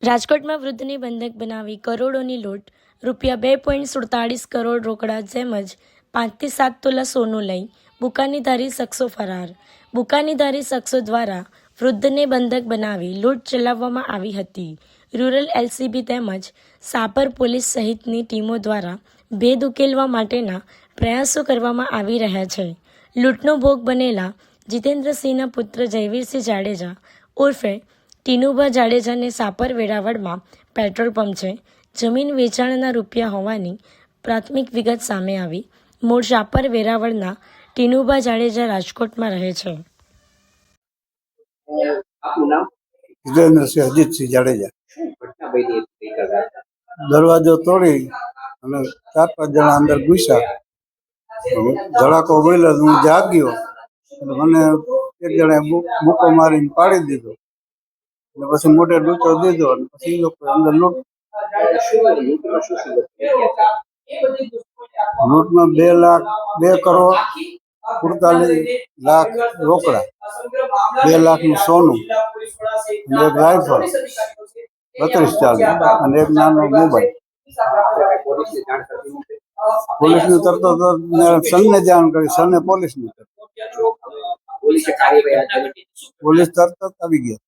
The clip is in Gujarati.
રાજકોટમાં વૃદ્ધને બંધક બનાવી કરોડોની લૂંટ, ₹2.47 કરોડ રોકડા તેમજ 5 થી 7 તોલા સોનું લઈ બુકાનીધારી શખ્સો ફરાર. બુકાનીધારી શખ્સો દ્વારા વૃદ્ધને બંધક બનાવી લૂંટ ચલાવવામાં આવી હતી. રૂરલ એલસીબી તેમજ સાપર પોલીસ સહિતની ટીમો દ્વારા ભેદ ઉકેલવા માટેના પ્રયાસો કરવામાં આવી રહ્યા છે. લૂંટનો ભોગ બનેલા જીતેન્દ્રસિંહના પુત્ર જયવીરસિંહ જાડેજા ઉર્ફે ટીનુભા જાડેજાને સાપર વેરાવળમાં પેટ્રોલ પંપ છે. જમીન વેચાણના રૂપિયા હોવાની પ્રાથમિક વિગત સામે આવી. મૂળ સાપર વેરાવળના ટીનુભા જાડેજા રાજકોટમાં રહે છે. જીતેન્દ્રસિંહ અજીતસિંહ જાડેજા દરવાજો તોડી અને 4-5 જણા અંદર ઘૂસ્યા. ધડાકો બોલ્યો, હું જાગ્યો અને મને એક જણાએ બૂકો મારીને પાડી દીધો. અને પછી મોઢે ડૂચો દીધો અને પછી એ લોકો અંદર લૂંટમાં 2 કરોડ 48 લાખ રોકડા, 2 લાખનું સોનું અને એક રાઇફલ 32 અને એક નાનો મોબાઈલ. પોલીસને તરત સનને જાણ કરી, સને પોલીસને પોલીસ તરત આવી ગયા.